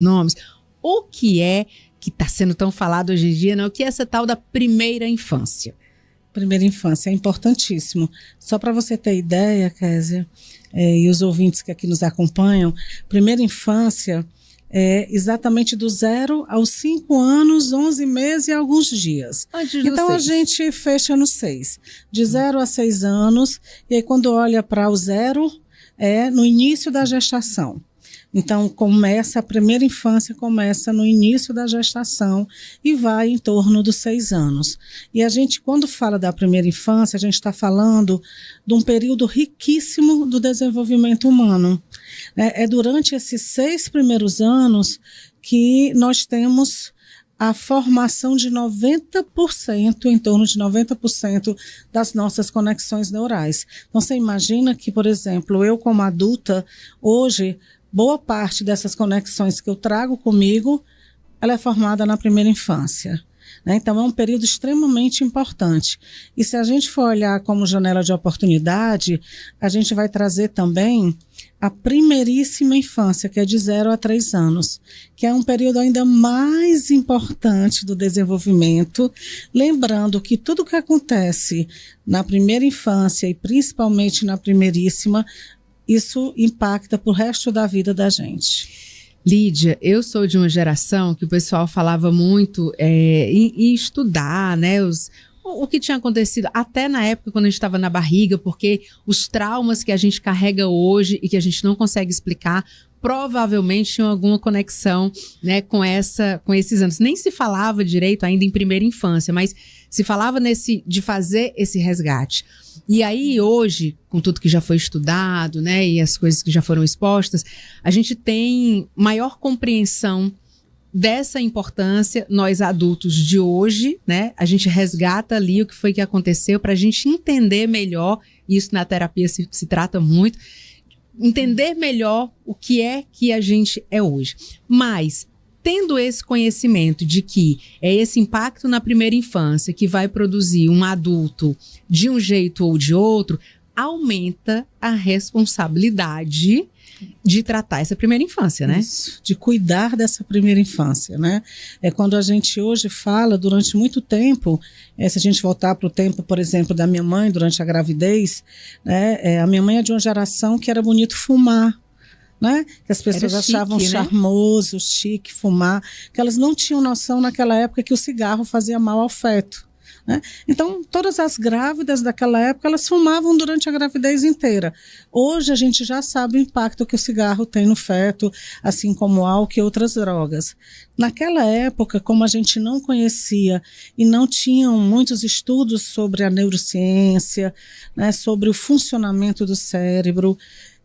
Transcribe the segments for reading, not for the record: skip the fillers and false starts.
nomes. O que é que está sendo tão falado hoje em dia, né? O que é essa tal da primeira infância? Primeira infância é importantíssimo. Só para você ter ideia, Kézia, e os ouvintes que aqui nos acompanham, primeira infância é exatamente do 0 aos 5 anos, 11 meses e alguns dias. Então a gente fecha no 6. De 0 a 6 anos, e aí quando olha para o 0, é no início da gestação. Então, a primeira infância começa no início da gestação e vai em torno dos 6 anos. E a gente, quando fala da primeira infância, a gente está falando de um período riquíssimo do desenvolvimento humano. É durante esses 6 primeiros anos que nós temos a formação de 90%, em torno de 90% das nossas conexões neurais. Então, você imagina que, por exemplo, eu como adulta, hoje, boa parte dessas conexões que eu trago comigo, ela é formada na primeira infância. Então, é um período extremamente importante. E se a gente for olhar como janela de oportunidade, a gente vai trazer também a primeiríssima infância, que é de 0 a 3 anos, que é um período ainda mais importante do desenvolvimento, lembrando que tudo que acontece na primeira infância e principalmente na primeiríssima, isso impacta pro resto da vida da gente. Lídia, eu sou de uma geração que o pessoal falava muito em estudar, né, o que tinha acontecido até na época quando a gente estava na barriga, porque os traumas que a gente carrega hoje e que a gente não consegue explicar, provavelmente tinham alguma conexão, né, com esses anos. Nem se falava direito ainda em primeira infância, mas se falava de fazer esse resgate. E aí hoje, com tudo que já foi estudado, né, e as coisas que já foram expostas, a gente tem maior compreensão dessa importância, nós adultos de hoje, né, a gente resgata ali o que foi que aconteceu para a gente entender melhor, isso na terapia se trata muito, entender melhor o que é que a gente é hoje. Mas, tendo esse conhecimento de que é esse impacto na primeira infância que vai produzir um adulto de um jeito ou de outro, aumenta a responsabilidade de tratar essa primeira infância, né? Isso, de cuidar dessa primeira infância, né? É quando a gente hoje fala, durante muito tempo, se a gente voltar para o tempo, por exemplo, da minha mãe, durante a gravidez, né? A minha mãe é de uma geração que era bonito fumar, né? Que as pessoas achavam charmoso, chique, fumar, que elas não tinham noção naquela época que o cigarro fazia mal ao feto. Né? Então, todas as grávidas daquela época, elas fumavam durante a gravidez inteira. Hoje, a gente já sabe o impacto que o cigarro tem no feto, assim como o álcool e outras drogas. Naquela época, como a gente não conhecia e não tinham muitos estudos sobre a neurociência, né, sobre o funcionamento do cérebro,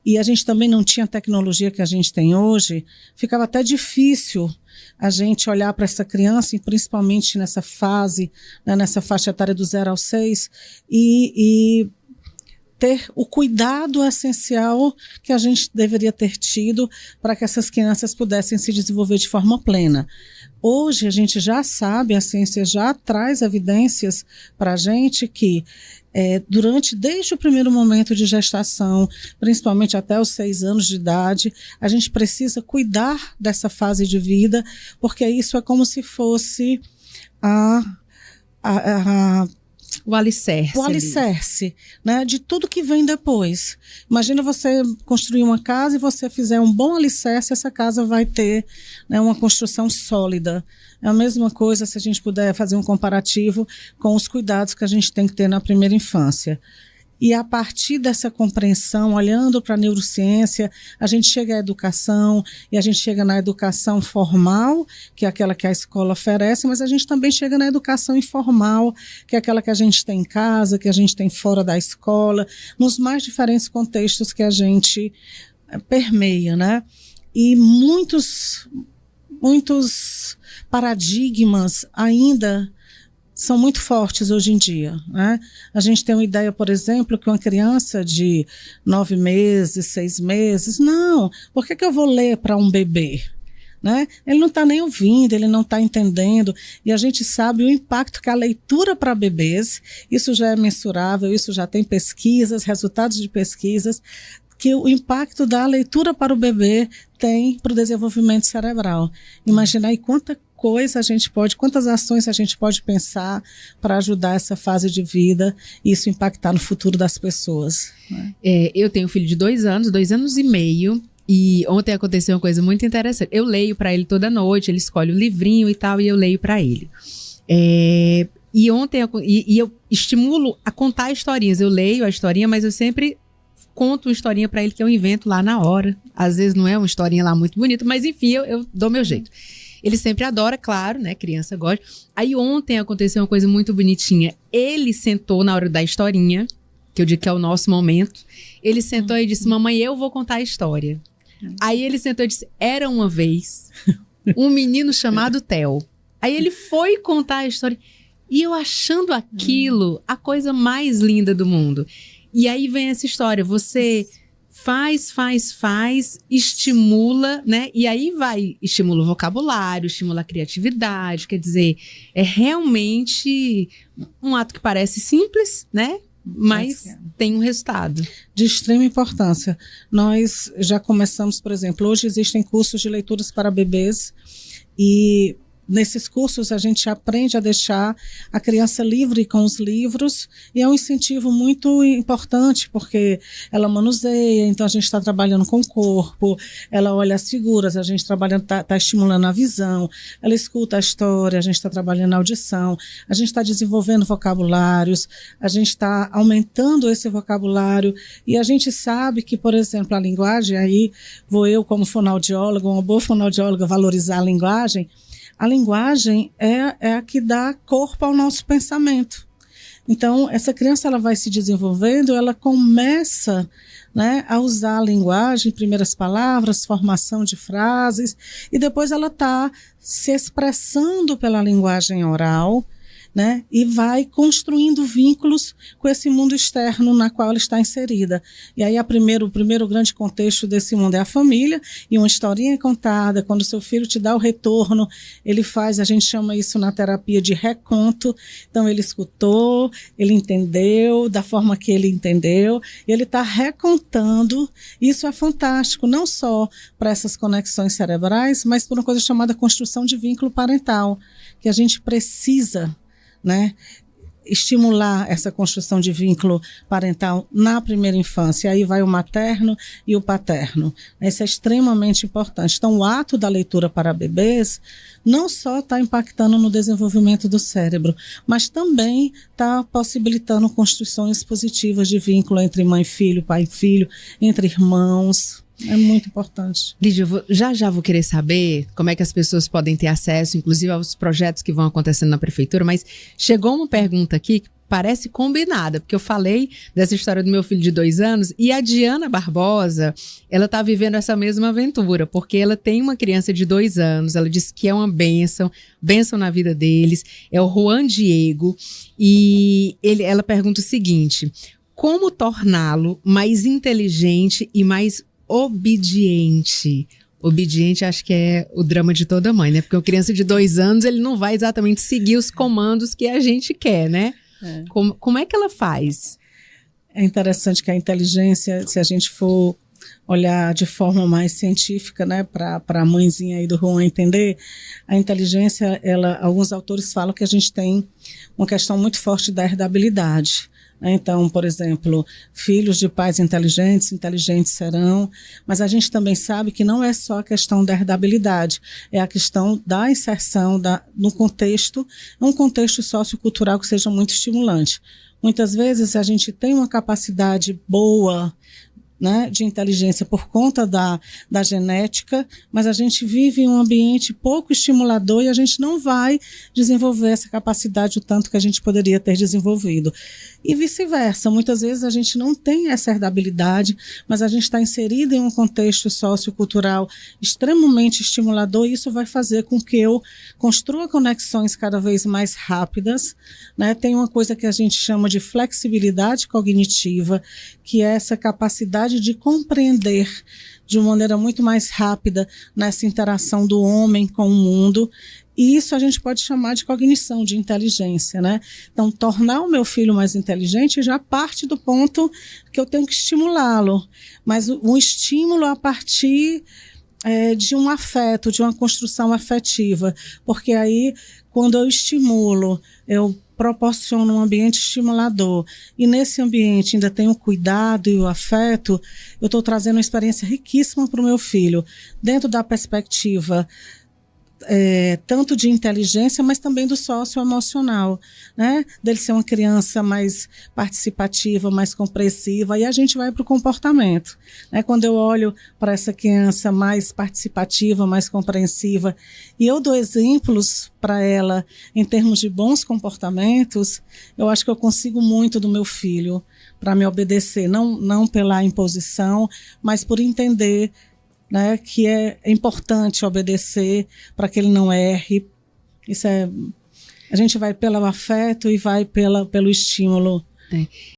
e a gente também não tinha a tecnologia que a gente tem hoje, ficava até difícil a gente olhar para essa criança, e principalmente nessa fase, né, nessa faixa etária do 0 ao 6, e ter o cuidado essencial que a gente deveria ter tido para que essas crianças pudessem se desenvolver de forma plena. Hoje a gente já sabe, a ciência já traz evidências para a gente que desde o primeiro momento de gestação, principalmente até os 6 anos de idade, a gente precisa cuidar dessa fase de vida, porque isso é como se fosse o alicerce. O alicerce, né, de tudo que vem depois. Imagina você construir uma casa e você fizer um bom alicerce, essa casa vai ter, né, uma construção sólida. É a mesma coisa se a gente puder fazer um comparativo com os cuidados que a gente tem que ter na primeira infância. E a partir dessa compreensão, olhando para a neurociência, a gente chega à educação, e a gente chega na educação formal, que é aquela que a escola oferece, mas a gente também chega na educação informal, que é aquela que a gente tem em casa, que a gente tem fora da escola, nos mais diferentes contextos que a gente permeia, né? E muitos paradigmas ainda são muito fortes hoje em dia, né? A gente tem uma ideia, por exemplo, que uma criança de 9 meses, 6 meses, não, por que eu vou ler para um bebê? Né? Ele não está nem ouvindo, ele não está entendendo, e a gente sabe o impacto que a leitura para bebês, isso já é mensurável, isso já tem pesquisas, resultados de pesquisas, que o impacto da leitura para o bebê tem para o desenvolvimento cerebral. Imagina aí quantas ações a gente pode pensar para ajudar essa fase de vida e isso impactar no futuro das pessoas, né? Eu tenho um filho de 2 anos e meio, e ontem aconteceu uma coisa muito interessante. Eu leio para ele toda noite, ele escolhe o livrinho e tal, e eu leio para ele. E ontem eu estimulo a contar historinhas. Eu leio a historinha, mas eu sempre conto uma historinha para ele que eu invento lá na hora. Às vezes não é uma historinha lá muito bonita, mas enfim, eu dou meu jeito. Ele sempre adora, claro, né? Criança gosta. Aí ontem aconteceu uma coisa muito bonitinha. Ele sentou na hora da historinha, que eu digo que é o nosso momento. Ele sentou e disse, mamãe, eu vou contar a história. Aí ele sentou e disse, era uma vez um menino chamado Theo. Aí ele foi contar a história. E eu achando aquilo a coisa mais linda do mundo. E aí vem essa história, você faz, estimula, né? E aí estimula o vocabulário, estimula a criatividade, quer dizer, é realmente um ato que parece simples, né? Mas tem um resultado. De extrema importância. Nós já começamos, por exemplo, hoje existem cursos de leituras para bebês e nesses cursos a gente aprende a deixar a criança livre com os livros e é um incentivo muito importante porque ela manuseia, então a gente está trabalhando com o corpo, ela olha as figuras, a gente está estimulando a visão, ela escuta a história, a gente está trabalhando a audição, a gente está desenvolvendo vocabulários, a gente está aumentando esse vocabulário e a gente sabe que, por exemplo, a linguagem, aí vou eu como fonoaudióloga, uma boa fonoaudióloga valorizar a linguagem. A linguagem é a que dá corpo ao nosso pensamento. Então, essa criança ela vai se desenvolvendo, ela começa, né, a usar a linguagem, primeiras palavras, formação de frases, e depois ela está se expressando pela linguagem oral, né, e vai construindo vínculos com esse mundo externo na qual ela está inserida. E aí o primeiro grande contexto desse mundo é a família, e uma historinha contada, quando seu filho te dá o retorno, ele faz, a gente chama isso na terapia de reconto, então ele escutou, ele entendeu, da forma que ele entendeu, e ele está recontando, isso é fantástico, não só para essas conexões cerebrais, mas por uma coisa chamada construção de vínculo parental, que a gente precisa, né, estimular essa construção de vínculo parental na primeira infância. Aí vai o materno e o paterno. Isso é extremamente importante. Então, o ato da leitura para bebês não só está impactando no desenvolvimento do cérebro, mas também está possibilitando construções positivas de vínculo entre mãe e filho, pai e filho, entre irmãos. É muito importante. Lídia, já vou querer saber como é que as pessoas podem ter acesso, inclusive aos projetos que vão acontecendo na prefeitura, mas chegou uma pergunta aqui que parece combinada, porque eu falei dessa história do meu filho de 2 anos e a Diana Barbosa, ela está vivendo essa mesma aventura, porque ela tem uma criança de 2 anos, ela disse que é uma bênção na vida deles, é o Juan Diego, e ela pergunta o seguinte, como torná-lo mais inteligente e mais obediente? Obediente acho que é o drama de toda mãe, né? Porque uma criança de 2 anos, ele não vai exatamente seguir os comandos que a gente quer, né? Como é que ela faz? É interessante que a inteligência, se a gente for olhar de forma mais científica, né, para a mãezinha aí do Juan entender, a inteligência, alguns autores falam que a gente tem uma questão muito forte da herdabilidade. Então, por exemplo, filhos de pais inteligentes serão, mas a gente também sabe que não é só a questão da herdabilidade, é a questão da inserção no contexto, um contexto sociocultural que seja muito estimulante. Muitas vezes a gente tem uma capacidade boa, né, de inteligência por conta da genética, mas a gente vive em um ambiente pouco estimulador e a gente não vai desenvolver essa capacidade o tanto que a gente poderia ter desenvolvido. E vice-versa, muitas vezes a gente não tem essa herdabilidade, mas a gente está inserido em um contexto sociocultural extremamente estimulador e isso vai fazer com que eu construa conexões cada vez mais rápidas, né? Tem uma coisa que a gente chama de flexibilidade cognitiva, que é essa capacidade capacidade de compreender de uma maneira muito mais rápida nessa interação do homem com o mundo. E isso a gente pode chamar de cognição, de inteligência, né? Então, tornar o meu filho mais inteligente já parte do ponto que eu tenho que estimulá-lo. Mas um estímulo a partir de um afeto, de uma construção afetiva. Porque aí, quando eu estimulo, eu proporciono um ambiente estimulador, e nesse ambiente ainda tem o cuidado e o afeto, eu estou trazendo uma experiência riquíssima para o meu filho, dentro da perspectiva tanto de inteligência, mas também do socioemocional, né? Dele ser uma criança mais participativa, mais compreensiva, e a gente vai para o comportamento, né? Quando eu olho para essa criança mais participativa, mais compreensiva, e eu dou exemplos para ela em termos de bons comportamentos, eu acho que eu consigo muito do meu filho para me obedecer, não pela imposição, mas por entender, né, que é importante obedecer para que ele não erre. A gente vai pelo afeto e vai pelo estímulo.